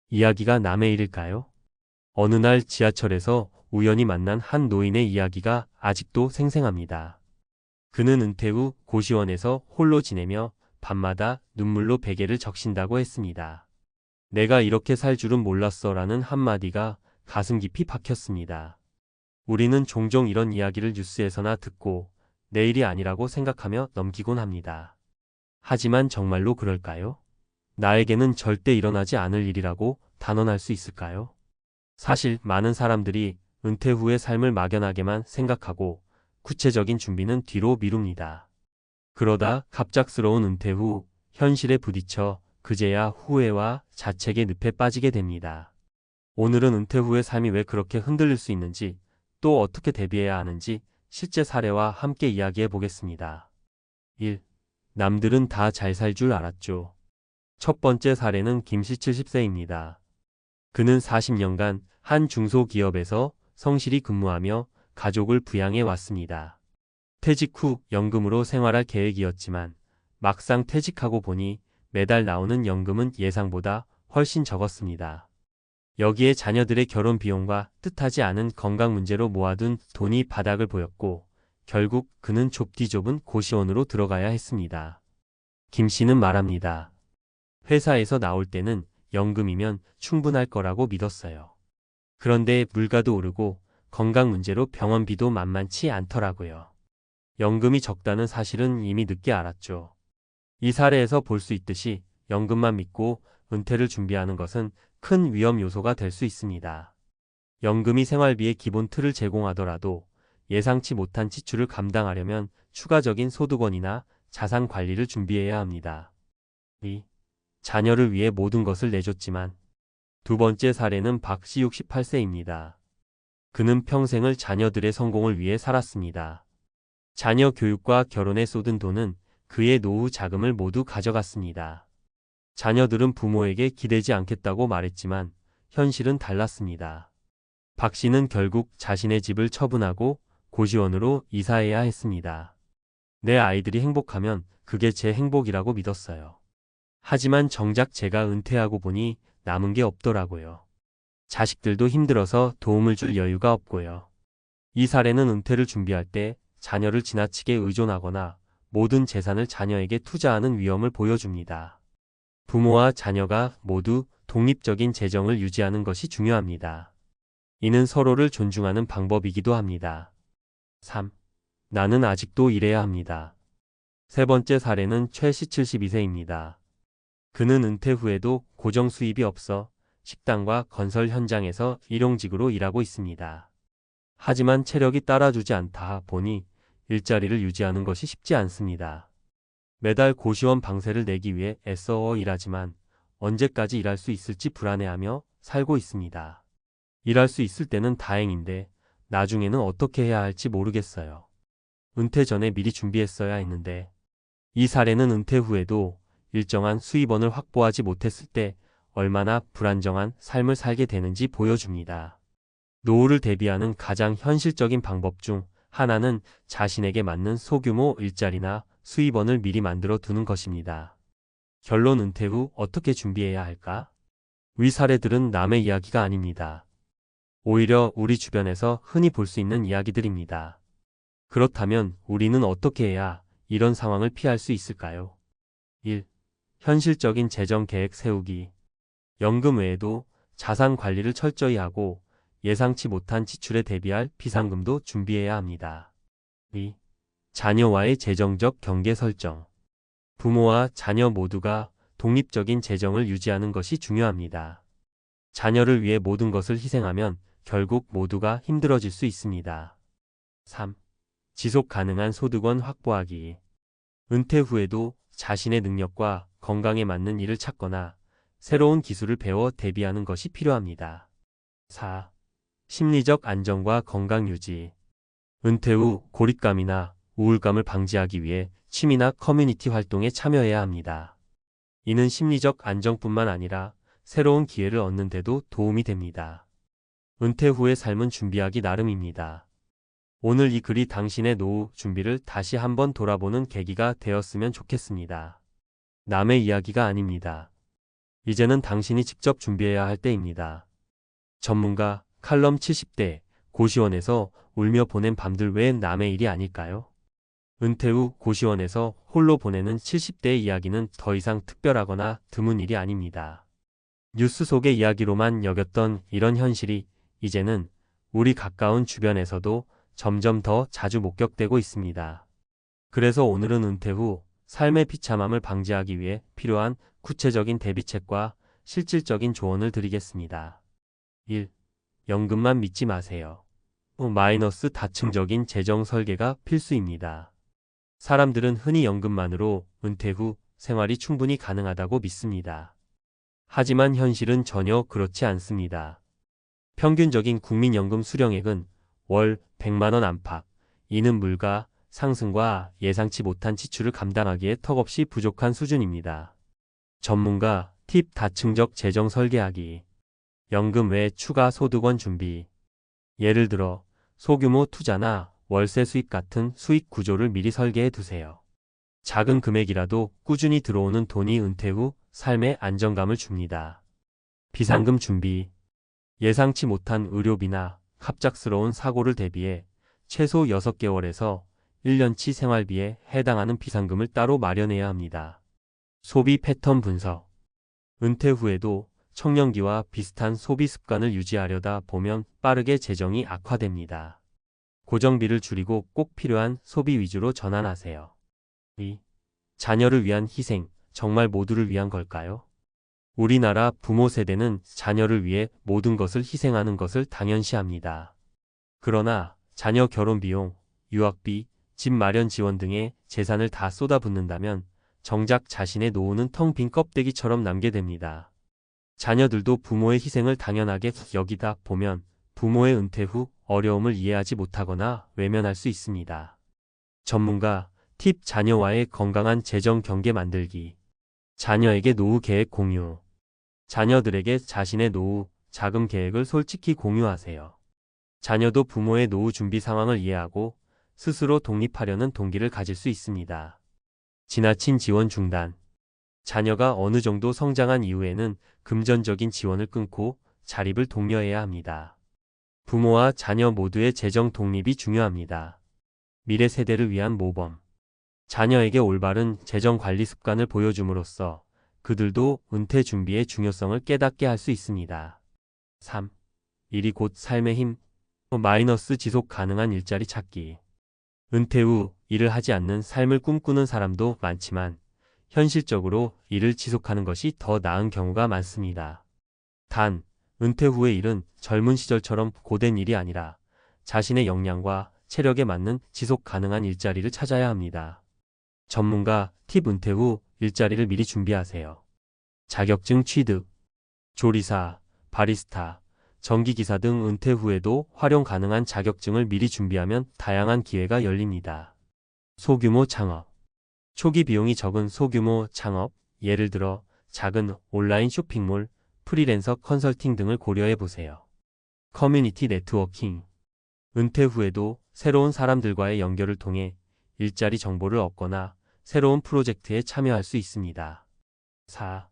이야기가 남의 일일까요? 어느 날 지하철에서 우연히 만난 한 노인의 이야기가 아직도 생생합니다. 그는 은퇴 후 고시원에서 홀로 지내며 밤마다 눈물로 베개를 적신다고 했습니다. 내가 이렇게 살 줄은 몰랐어라는 한마디가 가슴 깊이 박혔습니다. 우리는 종종 이런 이야기를 뉴스에서나 듣고 내일이 아니라고 생각하며 넘기곤 합니다. 하지만 정말로 그럴까요? 나에게는 절대 일어나지 않을 일이라고 단언할 수 있을까요? 사실 많은 사람들이 은퇴 후의 삶을 막연하게만 생각하고 구체적인 준비는 뒤로 미룹니다. 그러다 갑작스러운 은퇴 후 현실에 부딪혀 그제야 후회와 자책의 늪에 빠지게 됩니다. 오늘은 은퇴 후의 삶이 왜 그렇게 흔들릴 수 있는지, 또 어떻게 대비해야 하는지 실제 사례와 함께 이야기해 보겠습니다. 1. 남들은 다 잘 살 줄 알았죠. 첫 번째 사례는 김씨 70세입니다. 그는 40년간 한 중소기업에서 성실히 근무하며 가족을 부양해 왔습니다. 퇴직 후 연금으로 생활할 계획이었지만 막상 퇴직하고 보니 매달 나오는 연금은 예상보다 훨씬 적었습니다. 여기에 자녀들의 결혼 비용과 뜻하지 않은 건강 문제로 모아둔 돈이 바닥을 보였고 결국 그는 좁디 좁은 고시원으로 들어가야 했습니다. 김 씨는 말합니다. 회사에서 나올 때는 연금이면 충분할 거라고 믿었어요. 그런데 물가도 오르고 건강 문제로 병원비도 만만치 않더라고요. 연금이 적다는 사실은 이미 늦게 알았죠. 이 사례에서 볼 수 있듯이 연금만 믿고 은퇴를 준비하는 것은 큰 위험 요소가 될 수 있습니다. 연금이 생활비의 기본 틀을 제공하더라도 예상치 못한 지출을 감당하려면 추가적인 소득원이나 자산 관리를 준비해야 합니다. 2. 자녀를 위해 모든 것을 내줬지만. 두 번째 사례는 박 씨 68세입니다. 그는 평생을 자녀들의 성공을 위해 살았습니다. 자녀 교육과 결혼에 쏟은 돈은 그의 노후 자금을 모두 가져갔습니다. 자녀들은 부모에게 기대지 않겠다고 말했지만 현실은 달랐습니다. 박 씨는 결국 자신의 집을 처분하고 고시원으로 이사해야 했습니다. 내 아이들이 행복하면 그게 제 행복이라고 믿었어요. 하지만 정작 제가 은퇴하고 보니 남은 게 없더라고요. 자식들도 힘들어서 도움을 줄 여유가 없고요. 이 사례는 은퇴를 준비할 때 자녀를 지나치게 의존하거나 모든 재산을 자녀에게 투자하는 위험을 보여줍니다. 부모와 자녀가 모두 독립적인 재정을 유지하는 것이 중요합니다. 이는 서로를 존중하는 방법이기도 합니다. 3. 나는 아직도 일해야 합니다. 세 번째 사례는 최 씨 72세입니다. 그는 은퇴 후에도 고정 수입이 없어 식당과 건설 현장에서 일용직으로 일하고 있습니다. 하지만 체력이 따라주지 않다 보니 일자리를 유지하는 것이 쉽지 않습니다. 매달 고시원 방세를 내기 위해 애써 일하지만 언제까지 일할 수 있을지 불안해하며 살고 있습니다. 일할 수 있을 때는 다행인데 나중에는 어떻게 해야 할지 모르겠어요. 은퇴 전에 미리 준비했어야 했는데. 이 사례는 은퇴 후에도 일정한 수입원을 확보하지 못했을 때 얼마나 불안정한 삶을 살게 되는지 보여줍니다. 노후를 대비하는 가장 현실적인 방법 중 하나는 자신에게 맞는 소규모 일자리나 수입원을 미리 만들어 두는 것입니다. 결론 은퇴 후 어떻게 준비해야 할까? 위 사례들은 남의 이야기가 아닙니다. 오히려 우리 주변에서 흔히 볼 수 있는 이야기들입니다. 그렇다면 우리는 어떻게 해야 이런 상황을 피할 수 있을까요? 1. 현실적인 재정 계획 세우기. 연금 외에도 자산 관리를 철저히 하고 예상치 못한 지출에 대비할 비상금도 준비해야 합니다. 2. 자녀와의 재정적 경계 설정. 부모와 자녀 모두가 독립적인 재정을 유지하는 것이 중요합니다. 자녀를 위해 모든 것을 희생하면 결국 모두가 힘들어질 수 있습니다. 3. 지속 가능한 소득원 확보하기. 은퇴 후에도 자신의 능력과 건강에 맞는 일을 찾거나 새로운 기술을 배워 대비하는 것이 필요합니다. 4. 심리적 안정과 건강 유지. 은퇴 후 고립감이나 우울감을 방지하기 위해 취미나 커뮤니티 활동에 참여해야 합니다. 이는 심리적 안정뿐만 아니라 새로운 기회를 얻는 데도 도움이 됩니다. 은퇴 후의 삶은 준비하기 나름입니다. 오늘 이 글이 당신의 노후 준비를 다시 한번 돌아보는 계기가 되었으면 좋겠습니다. 남의 이야기가 아닙니다. 이제는 당신이 직접 준비해야 할 때입니다. 전문가 칼럼 70대 고시원에서 울며 보낸 밤들 외엔 남의 일이 아닐까요? 은퇴 후 고시원에서 홀로 보내는 70대의 이야기는 더 이상 특별하거나 드문 일이 아닙니다. 뉴스 속의 이야기로만 여겼던 이런 현실이 이제는 우리 가까운 주변에서도 점점 더 자주 목격되고 있습니다. 그래서 오늘은 은퇴 후 삶의 비참함을 방지하기 위해 필요한 구체적인 대비책과 실질적인 조언을 드리겠습니다. 1. 연금만 믿지 마세요. 마이너스 다층적인 재정 설계가 필수입니다. 사람들은 흔히 연금만으로 은퇴 후 생활이 충분히 가능하다고 믿습니다. 하지만 현실은 전혀 그렇지 않습니다. 평균적인 국민연금 수령액은 월 100만 원 안팎, 이는 물가 상승과 예상치 못한 지출을 감당하기에 턱없이 부족한 수준입니다. 전문가 팁 다층적 재정 설계하기. 연금 외 추가 소득원 준비. 예를 들어 소규모 투자나 월세 수익 같은 수익 구조를 미리 설계해 두세요. 작은 금액이라도 꾸준히 들어오는 돈이 은퇴 후 삶의 안정감을 줍니다. 비상금 준비. 예상치 못한 의료비나 갑작스러운 사고를 대비해 최소 6개월에서 1년치 생활비에 해당하는 비상금을 따로 마련해야 합니다. 소비 패턴 분석. 은퇴 후에도 청년기와 비슷한 소비 습관을 유지하려다 보면 빠르게 재정이 악화됩니다. 고정비를 줄이고 꼭 필요한 소비 위주로 전환하세요. 2. 자녀를 위한 희생, 정말 모두를 위한 걸까요? 우리나라 부모 세대는 자녀를 위해 모든 것을 희생하는 것을 당연시합니다. 그러나 자녀 결혼 비용, 유학비, 집 마련 지원 등의 재산을 다 쏟아붓는다면 정작 자신의 노후는 텅 빈 껍데기처럼 남게 됩니다. 자녀들도 부모의 희생을 당연하게 여기다 보면 부모의 은퇴 후 어려움을 이해하지 못하거나 외면할 수 있습니다. 전문가 팁 자녀와의 건강한 재정 경계 만들기. 자녀에게 노후 계획 공유. 자녀들에게 자신의 노후 자금 계획을 솔직히 공유하세요. 자녀도 부모의 노후 준비 상황을 이해하고 스스로 독립하려는 동기를 가질 수 있습니다. 지나친 지원 중단. 자녀가 어느 정도 성장한 이후에는 금전적인 지원을 끊고 자립을 독려해야 합니다. 부모와 자녀 모두의 재정 독립이 중요합니다. 미래 세대를 위한 모범. 자녀에게 올바른 재정 관리 습관을 보여줌으로써 그들도 은퇴 준비의 중요성을 깨닫게 할 수 있습니다. 3. 일이 곧 삶의 힘. 마이너스 지속 가능한 일자리 찾기. 은퇴 후 일을 하지 않는 삶을 꿈꾸는 사람도 많지만 현실적으로 일을 지속하는 것이 더 나은 경우가 많습니다. 단, 은퇴 후의 일은 젊은 시절처럼 고된 일이 아니라 자신의 역량과 체력에 맞는 지속 가능한 일자리를 찾아야 합니다. 전문가 팁. 은퇴 후 일자리를 미리 준비하세요. 자격증 취득. 조리사, 바리스타, 전기기사 등 은퇴 후에도 활용 가능한 자격증을 미리 준비하면 다양한 기회가 열립니다. 소규모 창업. 초기 비용이 적은 소규모 창업, 예를 들어 작은 온라인 쇼핑몰, 프리랜서 컨설팅 등을 고려해 보세요. 커뮤니티 네트워킹. 은퇴 후에도 새로운 사람들과의 연결을 통해 일자리 정보를 얻거나 새로운 프로젝트에 참여할 수 있습니다. 4.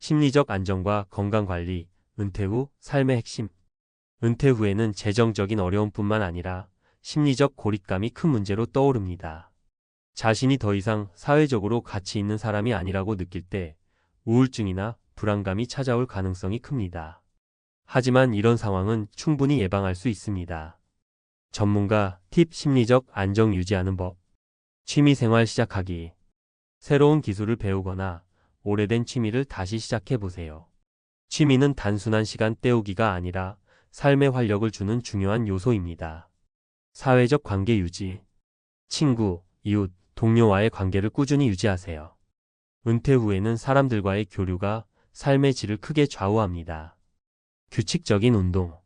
심리적 안정과 건강관리. 은퇴 후 삶의 핵심. 은퇴 후에는 재정적인 어려움뿐만 아니라 심리적 고립감이 큰 문제로 떠오릅니다. 자신이 더 이상 사회적으로 가치 있는 사람이 아니라고 느낄 때 우울증이나 불안감이 찾아올 가능성이 큽니다. 하지만 이런 상황은 충분히 예방할 수 있습니다. 전문가 팁. 심리적 안정 유지하는 법. 취미생활 시작하기. 새로운 기술을 배우거나 오래된 취미를 다시 시작해 보세요. 취미는 단순한 시간 때우기가 아니라 삶의 활력을 주는 중요한 요소입니다. 사회적 관계 유지. 친구, 이웃, 동료와의 관계를 꾸준히 유지하세요. 은퇴 후에는 사람들과의 교류가 삶의 질을 크게 좌우합니다. 규칙적인 운동.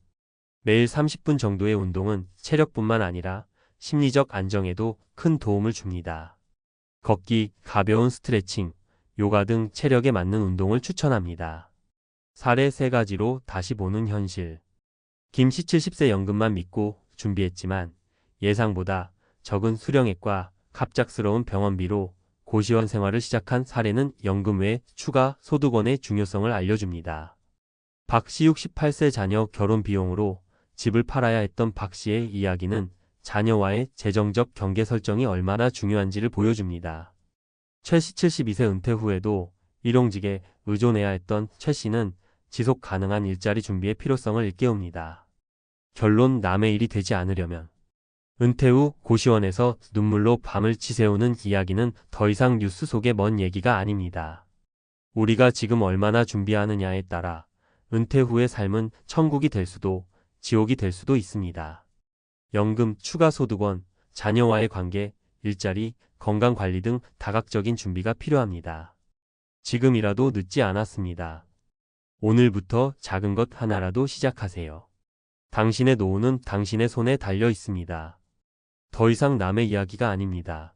매일 30분 정도의 운동은 체력뿐만 아니라 심리적 안정에도 큰 도움을 줍니다. 걷기, 가벼운 스트레칭, 요가 등 체력에 맞는 운동을 추천합니다. 사례 3가지로 다시 보는 현실. 김씨 70세 연금만 믿고 준비했지만 예상보다 적은 수령액과 갑작스러운 병원비로 고시원 생활을 시작한 사례는 연금 외 추가 소득원의 중요성을 알려줍니다. 박 씨 68세 자녀 결혼 비용으로 집을 팔아야 했던 박 씨의 이야기는 자녀와의 재정적 경계 설정이 얼마나 중요한지를 보여줍니다. 최 씨 72세 은퇴 후에도 일용직에 의존해야 했던 최 씨는 지속 가능한 일자리 준비의 필요성을 일깨웁니다. 결론 남의 일이 되지 않으려면 은퇴 후 고시원에서 눈물로 밤을 지새우는 이야기는 더 이상 뉴스 속의 먼 얘기가 아닙니다. 우리가 지금 얼마나 준비하느냐에 따라 은퇴 후의 삶은 천국이 될 수도 지옥이 될 수도 있습니다. 연금, 추가 소득원, 자녀와의 관계, 일자리, 건강관리 등 다각적인 준비가 필요합니다. 지금이라도 늦지 않았습니다. 오늘부터 작은 것 하나라도 시작하세요. 당신의 노후는 당신의 손에 달려 있습니다. 더 이상 남의 이야기가 아닙니다.